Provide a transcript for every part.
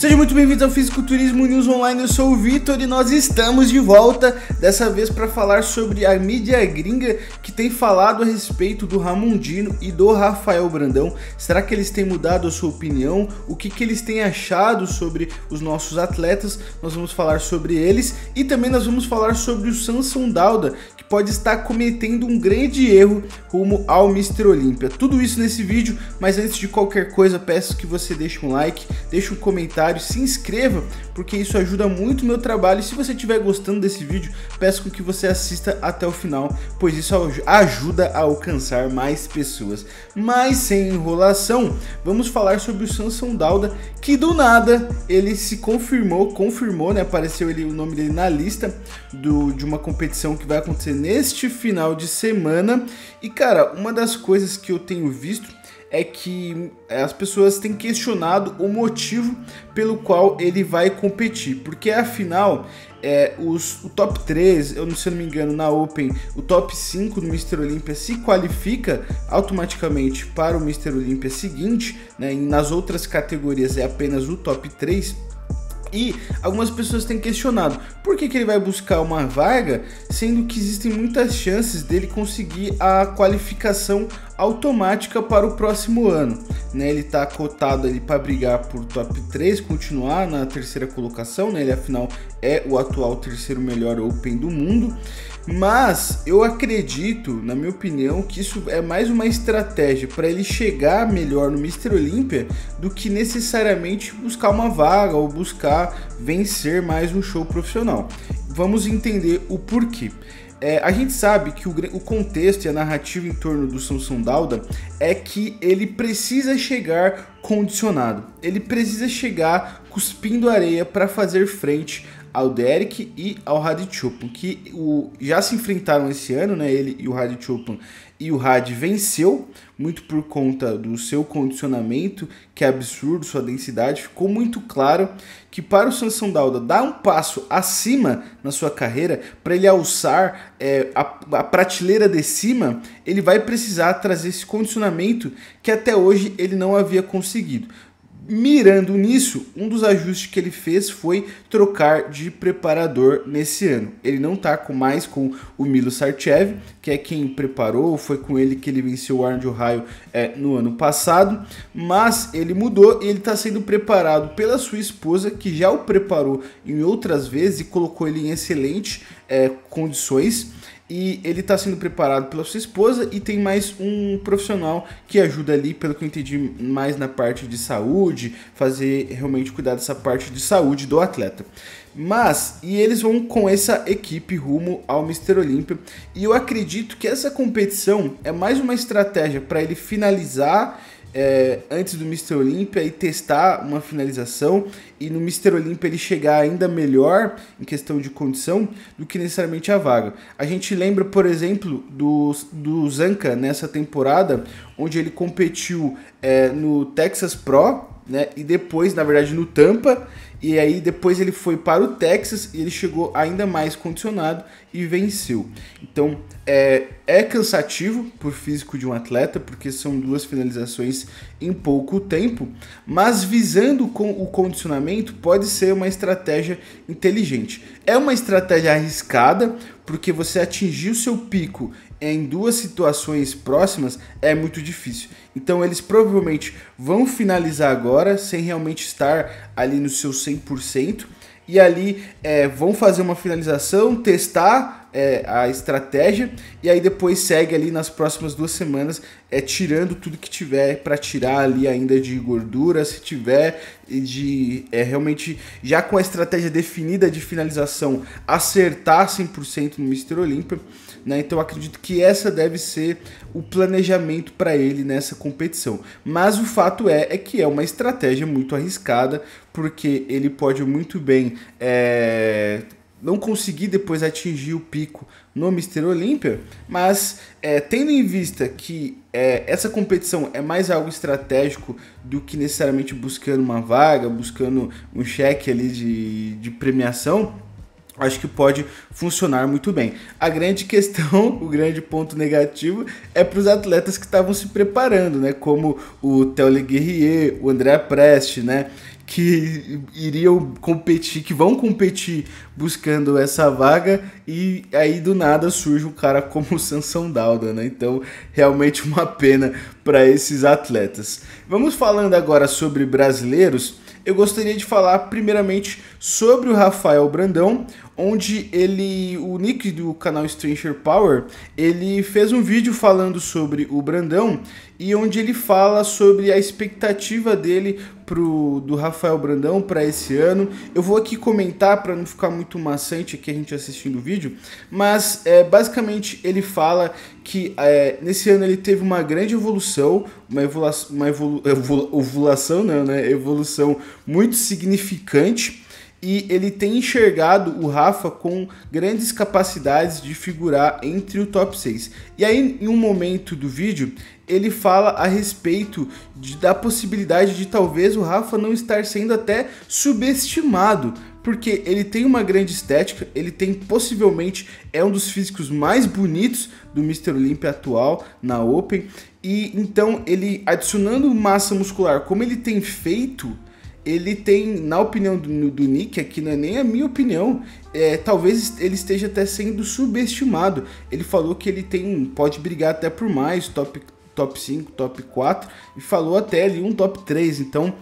Sejam muito bem-vindos ao Fisiculturismo News Online, eu sou o Vitor e nós estamos de volta, dessa vez para falar sobre a mídia gringa que tem falado a respeito do Ramondino e do Rafael Brandão. Será que eles têm mudado a sua opinião? O que eles têm achado sobre os nossos atletas? Nós vamos falar sobre eles e também nós vamos falar sobre o Samson Dauda, que pode estar cometendo um grande erro rumo ao Mr. Olympia. Tudo isso nesse vídeo, mas antes de qualquer coisa, peço que você deixe um like, deixe um comentário, se inscreva, porque isso ajuda muito o meu trabalho. E se você estiver gostando desse vídeo, peço que você assista até o final, pois isso ajuda a alcançar mais pessoas. Mas sem enrolação, vamos falar sobre o Samson Dauda, que do nada ele se confirmou, né? Apareceu o nome dele na lista de uma competição que vai acontecer neste final de semana. E cara, uma das coisas que eu tenho visto é que as pessoas têm questionado o motivo pelo qual ele vai competir, porque afinal o top 3, se eu não me engano, na Open, o top 5 do Mr. Olympia se qualifica automaticamente para o Mr. Olympia seguinte, né? E nas outras categorias é apenas o top 3. E algumas pessoas têm questionado por que ele vai buscar uma vaga, sendo que existem muitas chances dele conseguir a qualificação automática para o próximo ano, né? Ele está cotado ali para brigar por top 3, continuar na terceira colocação, né? Ele afinal é o atual terceiro melhor Open do mundo. Mas eu acredito, na minha opinião, que isso é mais uma estratégia para ele chegar melhor no Mr. Olympia do que necessariamente buscar uma vaga ou buscar vencer mais um show profissional. Vamos entender o porquê. A gente sabe que o contexto e a narrativa em torno do Samson Dauda é que ele precisa chegar condicionado, ele precisa chegar cuspindo areia para fazer frente ao Derek e ao Hadi Choopan, que já se enfrentaram esse ano, né? Ele e o Hadi Choopan, e o Hadi venceu, muito por conta do seu condicionamento, que é absurdo, sua densidade. Ficou muito claro que para o Samson Dauda dar um passo acima na sua carreira, para ele alçar a prateleira de cima, ele vai precisar trazer esse condicionamento que até hoje ele não havia conseguido. Mirando nisso, um dos ajustes que ele fez foi trocar de preparador nesse ano. Ele não está mais com o Milo Sarcev, que é quem preparou, foi com ele que ele venceu o Arnold Ohio no ano passado, mas ele mudou e ele está sendo preparado pela sua esposa, que já o preparou em outras vezes e colocou ele em excelentes condições. E ele está sendo preparado pela sua esposa e tem mais um profissional que ajuda ali, pelo que eu entendi, mais na parte de saúde, fazer realmente cuidar dessa parte de saúde do atleta. E eles vão com essa equipe rumo ao Mr. Olympia, e eu acredito que essa competição é mais uma estratégia para ele finalizar antes do Mr. Olympia e testar uma finalização, e no Mr. Olympia ele chegar ainda melhor em questão de condição do que necessariamente a vaga. A gente lembra, por exemplo, do Zanca nessa temporada, onde ele competiu no Texas Pro, né? E depois, na verdade, no Tampa, e aí depois ele foi para o Texas e ele chegou ainda mais condicionado e venceu. Então é cansativo por físico de um atleta, porque são 2 finalizações em pouco tempo, mas visando com o condicionamento pode ser uma estratégia inteligente. É uma estratégia arriscada, porque você atingir o seu pico em 2 situações próximas é muito difícil. Então eles provavelmente vão finalizar agora sem realmente estar ali no seu 100%, e ali vão fazer uma finalização, testar a estratégia, e aí depois segue ali nas próximas 2 semanas tirando tudo que tiver para tirar ali ainda de gordura, se tiver, realmente já com a estratégia definida de finalização, acertar 100% no Mr. Olympia, né? Então eu acredito que essa deve ser o planejamento para ele nessa competição. Mas o fato é que é uma estratégia muito arriscada, porque ele pode muito bem não conseguir depois atingir o pico no Mr. Olympia, mas tendo em vista que essa competição é mais algo estratégico do que necessariamente buscando uma vaga, buscando um cheque ali de premiação, acho que pode funcionar muito bem. A grande questão, o grande ponto negativo é para os atletas que estavam se preparando, né? Como o Theo Le Guerrier, o André Prest, né? que iriam competir, que vão competir buscando essa vaga, e aí do nada surge um cara como o Sansão Dauda, né? Então, realmente uma pena para esses atletas. Vamos falando agora sobre brasileiros. Eu gostaria de falar primeiramente sobre o Rafael Brandão, onde o Nick do canal Stranger Power, ele fez um vídeo falando sobre o Brandão e onde ele fala sobre a expectativa dele do Rafael Brandão para esse ano. Eu vou aqui comentar para não ficar muito maçante aqui a gente assistindo o vídeo, mas basicamente ele fala que nesse ano ele teve uma grande evolução, evolução muito significante, e ele tem enxergado o Rafa com grandes capacidades de figurar entre o top 6. E aí, em um momento do vídeo, ele fala a respeito da possibilidade de talvez o Rafa não estar sendo até subestimado, porque ele tem uma grande estética, ele tem possivelmente um dos físicos mais bonitos do Mr. Olympia atual na Open, e então ele adicionando massa muscular como ele tem feito, ele tem, na opinião do Nick, aqui não é nem a minha opinião, talvez ele esteja até sendo subestimado. Ele falou que ele pode brigar até por mais, top 5, top 4, e falou até ali um top 3, então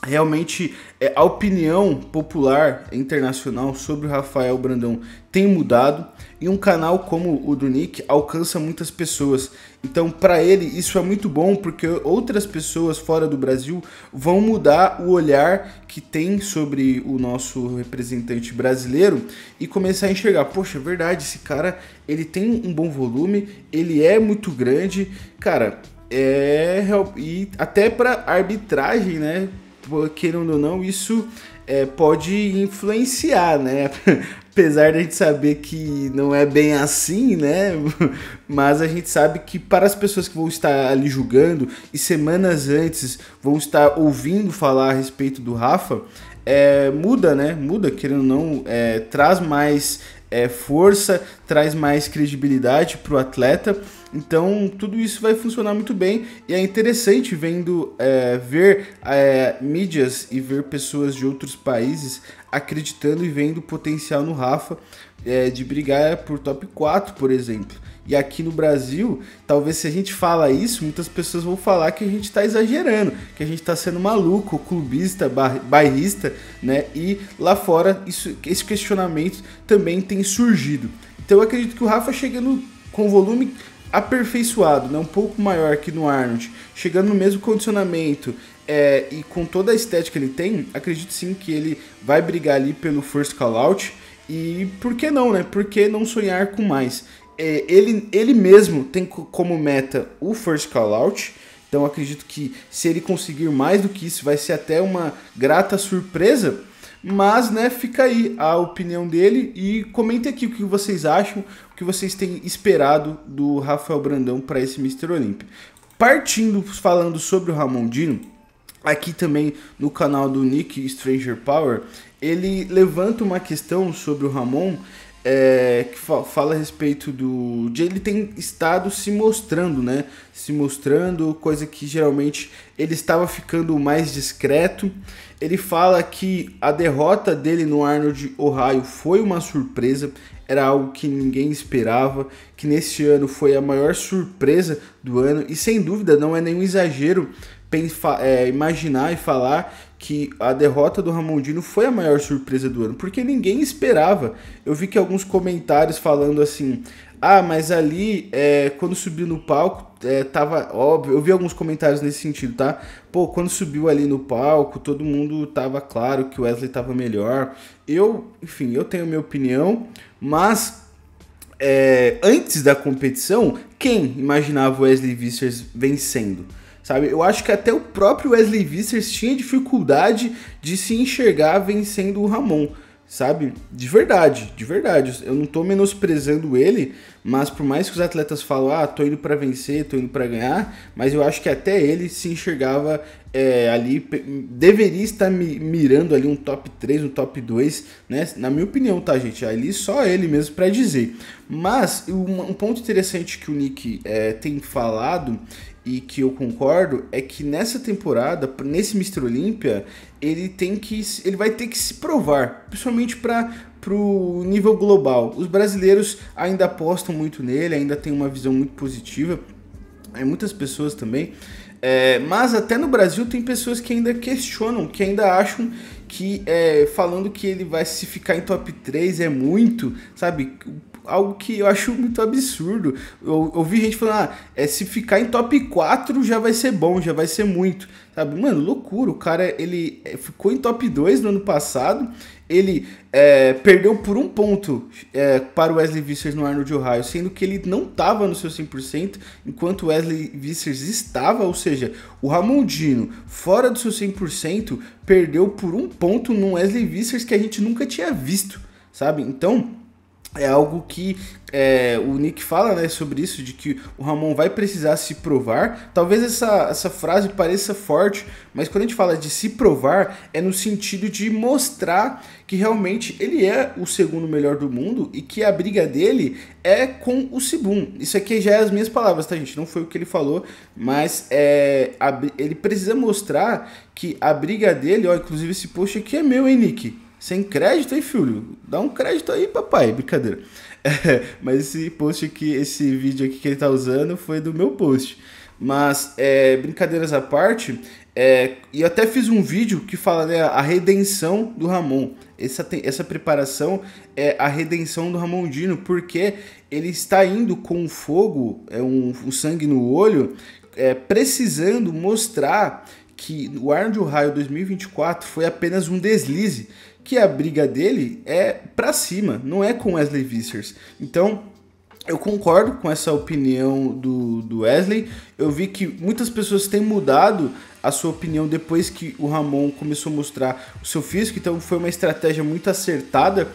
realmente a opinião popular internacional sobre o Rafael Brandão tem mudado, e um canal como o do Nick alcança muitas pessoas. Então, para ele, isso é muito bom, porque outras pessoas fora do Brasil vão mudar o olhar que tem sobre o nosso representante brasileiro e começar a enxergar, poxa, é verdade, esse cara, ele tem um bom volume, ele é muito grande, cara, e até para arbitragem, né? Querendo ou não, isso pode influenciar, né? Apesar de a gente saber que não é bem assim, né? Mas a gente sabe que para as pessoas que vão estar ali julgando e semanas antes vão estar ouvindo falar a respeito do Rafa, muda, né? Muda, querendo ou não, traz mais força, traz mais credibilidade para o atleta. Então tudo isso vai funcionar muito bem, e é interessante ver mídias e ver pessoas de outros países acreditando e vendo o potencial no Rafa de brigar por top 4, por exemplo. E aqui no Brasil, talvez se a gente fala isso, muitas pessoas vão falar que a gente está exagerando, que a gente está sendo maluco, clubista, bairrista, né? E lá fora esse questionamento também tem surgido. Então eu acredito que o Rafa chegando com volume aperfeiçoado, né, um pouco maior que no Arnold, chegando no mesmo condicionamento e com toda a estética que ele tem, acredito sim que ele vai brigar ali pelo first call out, e por que não, né? Por que não sonhar com mais? Ele mesmo tem como meta o first call out, então acredito que se ele conseguir mais do que isso vai ser até uma grata surpresa. Mas, né, fica aí a opinião dele, e comente aqui o que vocês acham, o que vocês têm esperado do Rafael Brandão para esse Mr. Olympia. Falando sobre o Ramondino, aqui também no canal do Nick Stranger Power, ele levanta uma questão sobre o Ramon, que fala a respeito de ele tem estado se mostrando, né? Se mostrando, coisa que geralmente ele estava ficando mais discreto. Ele fala que a derrota dele no Arnold Ohio foi uma surpresa, era algo que ninguém esperava, que nesse ano foi a maior surpresa do ano, e sem dúvida não é nenhum exagero imaginar e falar que a derrota do Ramondino foi a maior surpresa do ano, porque ninguém esperava. Eu vi que alguns comentários falando assim, mas ali quando subiu no palco tava óbvio. Eu vi alguns comentários nesse sentido, tá? Pô, quando subiu ali no palco, todo mundo tava claro que o Wesley tava melhor. Enfim, eu tenho minha opinião, mas antes da competição, quem imaginava o Wesley Vissers vencendo? Sabe? Eu acho que até o próprio Wesley Vissers tinha dificuldade de se enxergar vencendo o Ramon, sabe? De verdade. Eu não tô menosprezando ele, mas por mais que os atletas falam, tô indo para vencer, tô indo para ganhar, mas eu acho que até ele se enxergava ali, deveria estar mirando ali um top 3, um top 2, né? Na minha opinião, tá, gente? Ali só ele mesmo para dizer. Mas um ponto interessante que o Nick tem falado, e que eu concordo é que nessa temporada, nesse Mr. Olímpia, ele vai ter que se provar, principalmente pro nível global. Os brasileiros ainda apostam muito nele, ainda tem uma visão muito positiva, muitas pessoas também, mas até no Brasil tem pessoas que ainda questionam, que ainda acham que falando que ele vai se ficar em top 3 é muito, sabe? Algo que eu acho muito absurdo. Eu ouvi gente falando, se ficar em top 4 já vai ser bom, já vai ser muito, sabe? Mano, loucura. O cara, ele ficou em top 2 no ano passado, ele perdeu por 1 ponto para o Wesley Vissers no Arnold Ohio, sendo que ele não estava no seu 100%, enquanto o Wesley Vissers estava, ou seja, o Ramondino, fora do seu 100%, perdeu por 1 ponto no Wesley Vissers que a gente nunca tinha visto, sabe? Então, é algo que o Nick fala, né, sobre isso, de que o Ramon vai precisar se provar. Talvez essa frase pareça forte, mas quando a gente fala de se provar, é no sentido de mostrar que realmente ele é o segundo melhor do mundo e que a briga dele é com o Sibum. Isso aqui já é as minhas palavras, tá, gente? Não foi o que ele falou, mas ele precisa mostrar que a briga dele, inclusive esse post aqui é meu, hein, Nick? Sem crédito, hein, filho? Dá um crédito aí, papai. Brincadeira. Mas esse post aqui, esse vídeo aqui que ele tá usando foi do meu post. Mas, brincadeiras à parte, e eu até fiz um vídeo que fala, né, a redenção do Ramon. Essa preparação é a redenção do Ramondino, porque ele está indo com o fogo, um sangue no olho, precisando mostrar que o Arnold Ohio 2024 foi apenas um deslize, que a briga dele é pra cima, não é com Wesley Vissers. Então, eu concordo com essa opinião do Wesley. Eu vi que muitas pessoas têm mudado a sua opinião depois que o Ramon começou a mostrar o seu físico, então foi uma estratégia muito acertada,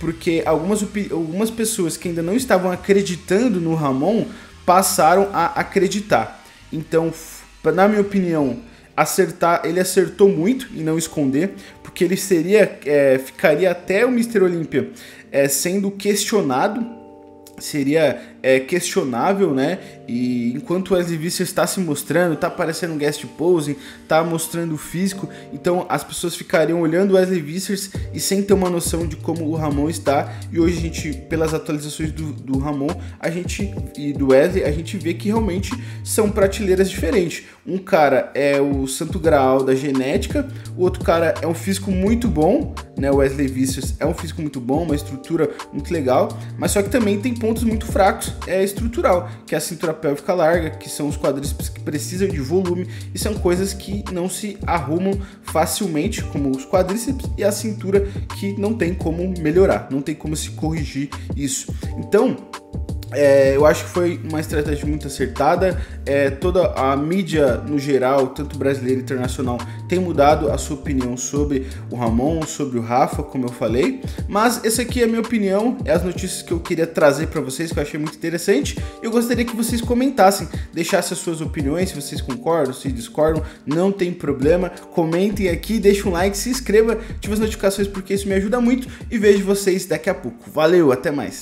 porque algumas pessoas que ainda não estavam acreditando no Ramon passaram a acreditar. Então, na minha opinião, ele acertou muito em não esconder, porque ele ficaria até o Mr. Olympia sendo questionado, seria questionável, né? E enquanto o Wesley Vissers está se mostrando, está aparecendo um guest posing, está mostrando o físico, então as pessoas ficariam olhando o Wesley Vissers e sem ter uma noção de como o Ramon está. E hoje a gente, pelas atualizações do Ramon e do Wesley, a gente vê que realmente são prateleiras diferentes. Um cara é o santo graal da genética, o outro cara é um físico muito bom, né? O Wesley Vissers é um físico muito bom, uma estrutura muito legal, mas só que também tem pontos muito fracos estrutural, que é a cintura pélvica larga, que são os quadríceps que precisam de volume, e são coisas que não se arrumam facilmente, como os quadríceps, e a cintura, que não tem como melhorar, não tem como se corrigir isso. Então, eu acho que foi uma estratégia muito acertada. Toda a mídia no geral, tanto brasileira e internacional, tem mudado a sua opinião sobre o Ramon, sobre o Rafa, como eu falei. Mas essa aqui é a minha opinião, as notícias que eu queria trazer para vocês, que eu achei muito interessante. Eu gostaria que vocês comentassem, deixassem as suas opiniões, se vocês concordam, se discordam, não tem problema. Comentem aqui, deixem um like, se inscreva, ative as notificações, porque isso me ajuda muito. E vejo vocês daqui a pouco. Valeu, até mais!